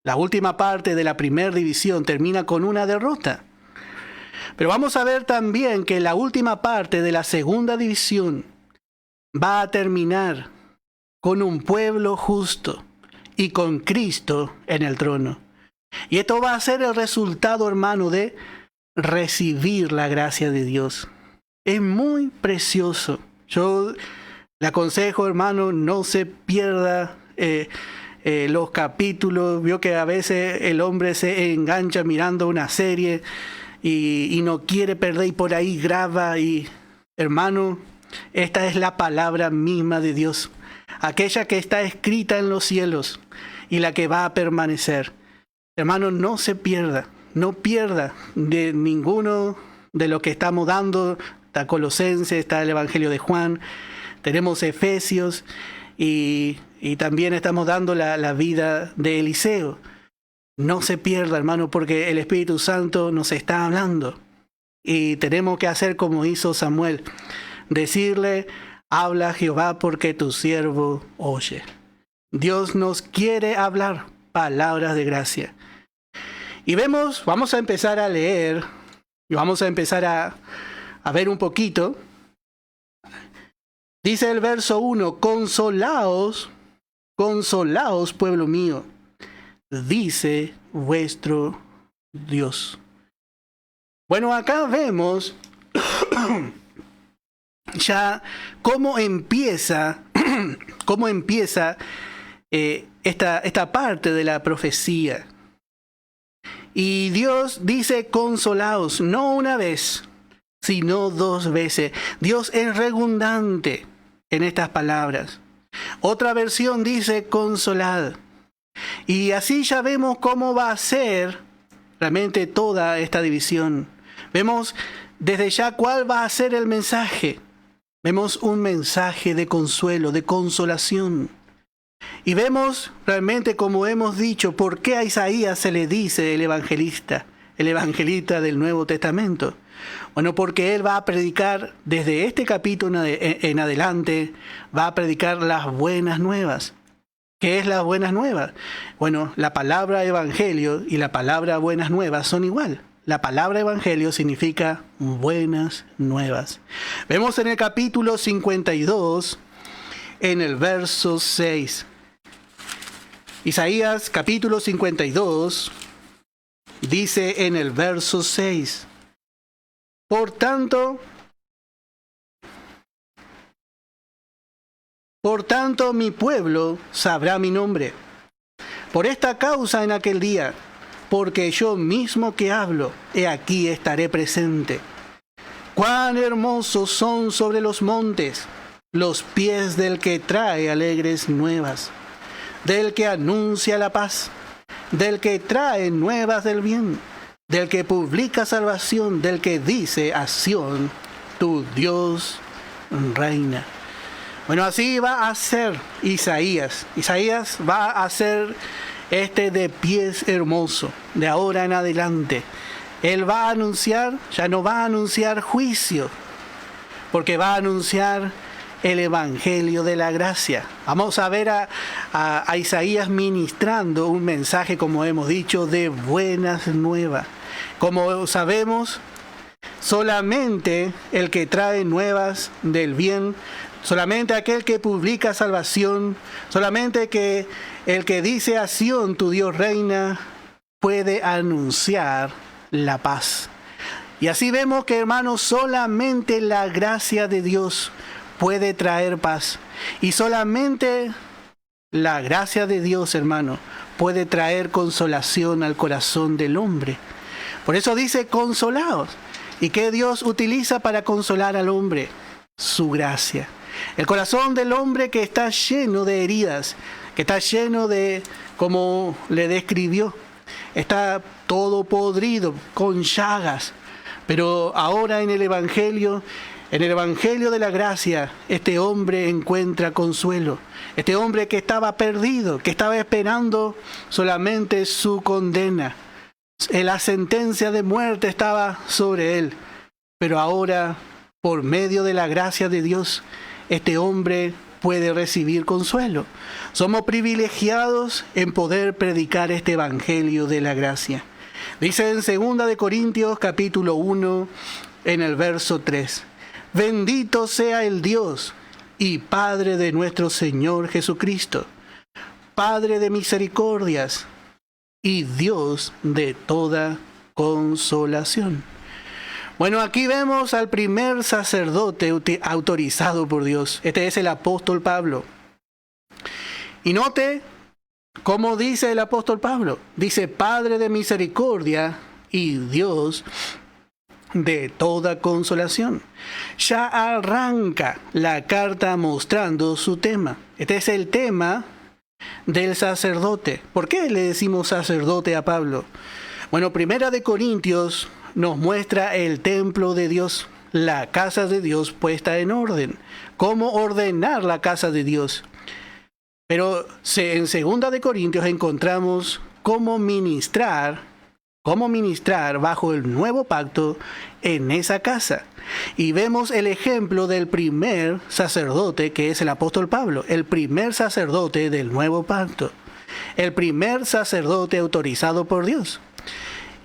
de la primera división termina con una derrota. Pero vamos a ver también que la última parte de la segunda división va a terminar con un pueblo justo y con Cristo en el trono. Y esto va a ser el resultado, hermano, de recibir la gracia de Dios. Es muy precioso. Yo le aconsejo, hermano, no se pierda los capítulos. Vio que a veces el hombre se engancha mirando una serie y no quiere perder y por ahí graba. Y, hermano, esta es la palabra misma de Dios, aquella que está escrita en los cielos y la que va a permanecer. Hermano, no se pierda, no pierda de ninguno de lo que estamos dando. Está Colosenses, está el Evangelio de Juan, tenemos Efesios y también estamos dando la vida de Eliseo. No se pierda, hermano, porque el Espíritu Santo nos está hablando. Y tenemos que hacer como hizo Samuel. Decirle, habla Jehová porque tu siervo oye. Dios nos quiere hablar palabras de gracia. Y vamos a empezar a leer y vamos a empezar a ver un poquito. Dice el verso 1, consolaos, pueblo mío, dice vuestro Dios. Bueno, acá vemos ya cómo empieza esta parte de la profecía. Y Dios dice consolaos, no una vez, sino dos veces. Dios es redundante en estas palabras. Otra versión dice consolad. Y así ya vemos cómo va a ser realmente toda esta división. Vemos desde ya cuál va a ser el mensaje. Vemos un mensaje de consuelo, de consolación. Y vemos realmente, como hemos dicho, por qué a Isaías se le dice el evangelista del Nuevo Testamento. Bueno, porque él va a predicar desde este capítulo en adelante, va a predicar las buenas nuevas. ¿Qué es las buenas nuevas? Bueno, la palabra evangelio y la palabra buenas nuevas son igual. La palabra evangelio significa buenas nuevas. Vemos en el capítulo 52 en el verso 6. Isaías capítulo 52 dice en el verso 6: Por tanto, mi pueblo sabrá mi nombre. Por esta causa en aquel día, porque yo mismo que hablo, he aquí estaré presente. Cuán hermosos son sobre los montes los pies del que trae alegres nuevas, del que anuncia la paz, del que trae nuevas del bien, del que publica salvación, del que dice a Sión, tu Dios reina. Bueno, así va a ser Isaías. Isaías va a ser de pies hermoso, de ahora en adelante. Él va a anunciar, ya no va a anunciar juicio, porque va a anunciar el Evangelio de la gracia. Vamos a ver a Isaías ministrando un mensaje, como hemos dicho, de buenas nuevas. Como sabemos, solamente el que trae nuevas del bien, solamente aquel que publica salvación, solamente el que dice a Sión, tu Dios reina, puede anunciar la paz. Y así vemos que, hermanos, solamente la gracia de Dios puede traer paz. Y solamente la gracia de Dios, hermano, puede traer consolación al corazón del hombre. Por eso dice consolados. ¿Y qué Dios utiliza para consolar al hombre? Su gracia. El corazón del hombre que está lleno de heridas, que está lleno de, como le describió, está todo podrido, con llagas. Pero ahora en el Evangelio de la gracia, este hombre encuentra consuelo. Este hombre que estaba perdido, que estaba esperando solamente su condena. La sentencia de muerte estaba sobre él. Pero ahora, por medio de la gracia de Dios, este hombre puede recibir consuelo. Somos privilegiados en poder predicar este Evangelio de la gracia. Dice en 2 de Corintios capítulo 1, en el verso 3: Bendito sea el Dios y Padre de nuestro Señor Jesucristo, Padre de misericordias y Dios de toda consolación. Bueno, aquí vemos al primer sacerdote autorizado por Dios. Este es el apóstol Pablo. Y note cómo dice el apóstol Pablo. Dice, Padre de misericordia y Dios de toda consolación. Ya arranca la carta mostrando su tema. Este es el tema del sacerdote. ¿Por qué le decimos sacerdote a Pablo? Bueno, 1 de Corintios nos muestra el templo de Dios, la casa de Dios puesta en orden. Cómo ordenar la casa de Dios. Pero en 2 de Corintios encontramos cómo ministrar bajo el nuevo pacto en esa casa. Y vemos el ejemplo del primer sacerdote, que es el apóstol Pablo, el primer sacerdote del nuevo pacto, el primer sacerdote autorizado por Dios.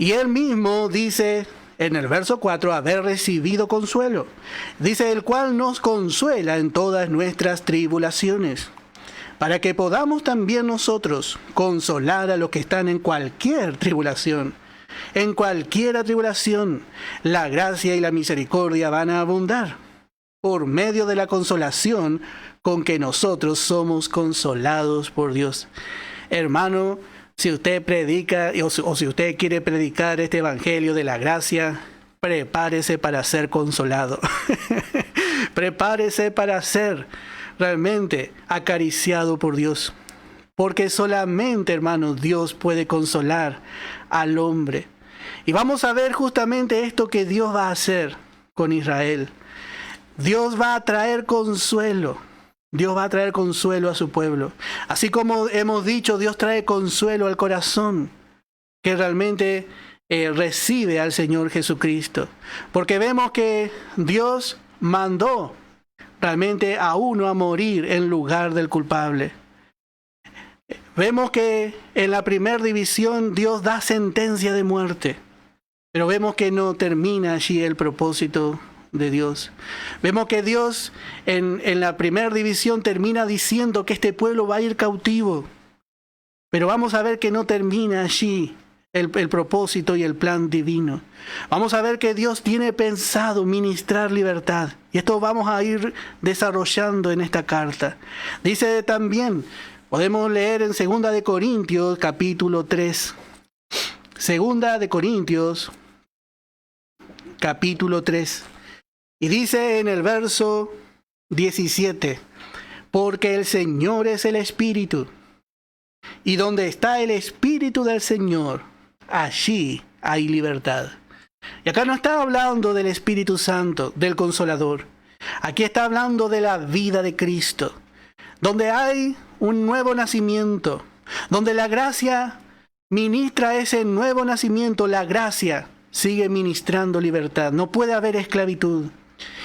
Y él mismo dice en el verso 4, haber recibido consuelo. Dice, el cual nos consuela en todas nuestras tribulaciones, para que podamos también nosotros consolar a los que están en cualquier tribulación. En cualquiera tribulación, la gracia y la misericordia van a abundar, por medio de la consolación con que nosotros somos consolados por Dios. Hermano, si usted predica o si usted quiere predicar este evangelio de la gracia, prepárese para ser consolado. Prepárese para ser realmente acariciado por Dios. Porque solamente, hermanos, Dios puede consolar al hombre. Y vamos a ver justamente esto que Dios va a hacer con Israel. Dios va a traer consuelo. Dios va a traer consuelo a su pueblo. Así como hemos dicho, Dios trae consuelo al corazón que realmente recibe al Señor Jesucristo. Porque vemos que Dios mandó realmente a uno a morir en lugar del culpable. Vemos que en la primera división Dios da sentencia de muerte. Pero vemos que no termina allí el propósito de Dios. Vemos que Dios en la primera división termina diciendo que este pueblo va a ir cautivo. Pero vamos a ver que no termina allí el propósito y el plan divino. Vamos a ver que Dios tiene pensado ministrar libertad. Y esto vamos a ir desarrollando en esta carta. Dice también, podemos leer en 2 de Corintios capítulo 3. 2 de Corintios capítulo 3. Y dice en el verso 17, porque el Señor es el Espíritu. Y donde está el Espíritu del Señor, allí hay libertad. Y acá no está hablando del Espíritu Santo, del Consolador. Aquí está hablando de la vida de Cristo, donde hay un nuevo nacimiento, donde la gracia ministra ese nuevo nacimiento. La gracia sigue ministrando libertad. No puede haber esclavitud.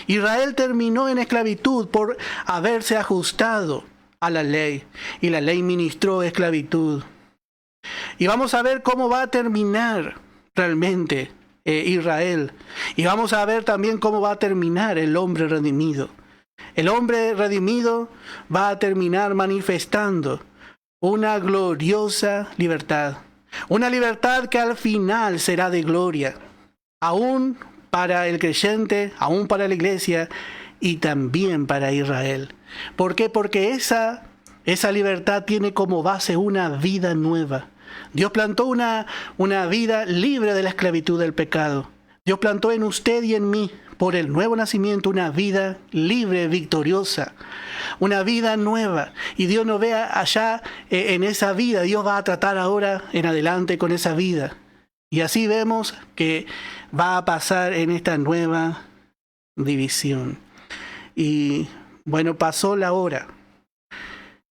Israel terminó en esclavitud por haberse ajustado a la ley, y la ley ministró esclavitud. Y vamos a ver cómo va a terminar realmente Israel, y vamos a ver también cómo va a terminar el hombre redimido. El hombre redimido va a terminar manifestando una gloriosa libertad, una libertad que al final será de gloria, aún para el creyente, aún para la iglesia y también para Israel. ¿Por qué? Porque esa libertad tiene como base una vida nueva. Dios plantó una vida libre de la esclavitud del pecado. Dios plantó en usted y en mí, por el nuevo nacimiento, una vida libre, victoriosa, una vida nueva. Y Dios nos ve allá en esa vida. Dios va a tratar ahora en adelante con esa vida. Y así vemos que va a pasar en esta nueva división. Y bueno, pasó la hora.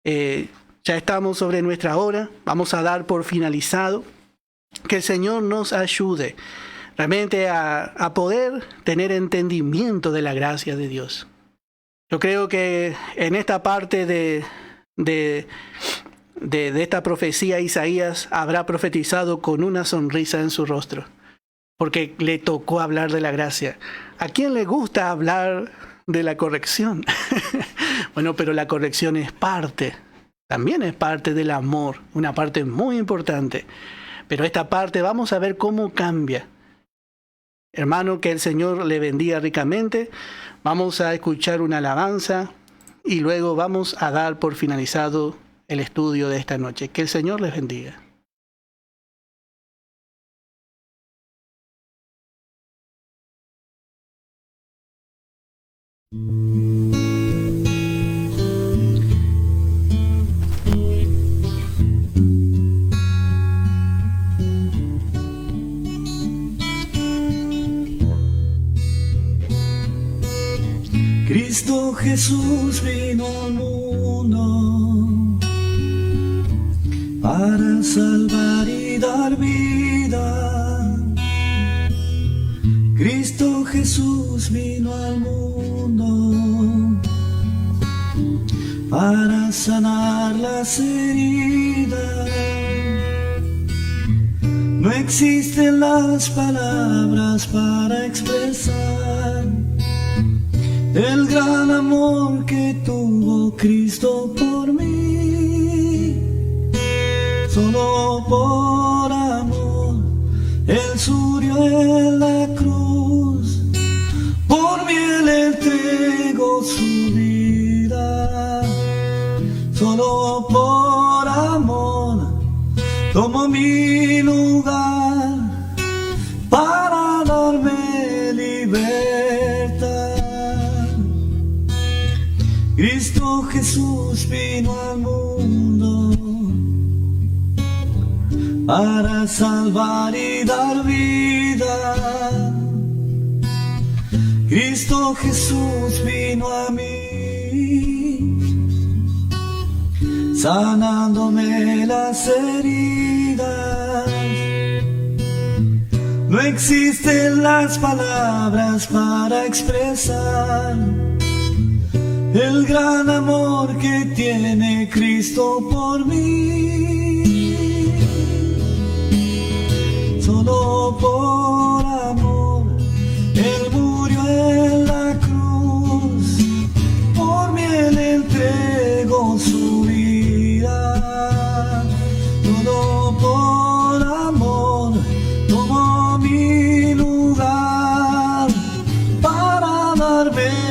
Ya estamos sobre nuestra hora. Vamos a dar por finalizado. Que el Señor nos ayude realmente a poder tener entendimiento de la gracia de Dios. Yo creo que en esta parte de esta profecía, Isaías habrá profetizado con una sonrisa en su rostro, porque le tocó hablar de la gracia. ¿A quién le gusta hablar de la corrección? Bueno, pero la corrección es parte, también es parte del amor, una parte muy importante. Pero esta parte vamos a ver cómo cambia. Hermano, que el Señor le bendiga ricamente. Vamos a escuchar una alabanza y luego vamos a dar por finalizado el estudio de esta noche. Que el Señor les bendiga. Cristo Jesús vino al mundo para salvar y dar vida. Cristo Jesús vino al mundo para sanar las heridas. No existen las palabras para expresar el gran amor que tuvo Cristo por mí. Solo por amor Él murió en la cruz. Por mí Él entregó su vida. Solo por amor tomó mi lugar para darme libertad. Cristo Jesús vino al mundo para salvar y dar vida. Cristo Jesús vino a mí, sanándome las heridas. No existen las palabras para expresar el gran amor que tiene Cristo por mí. Solo por amor Él murió en amén.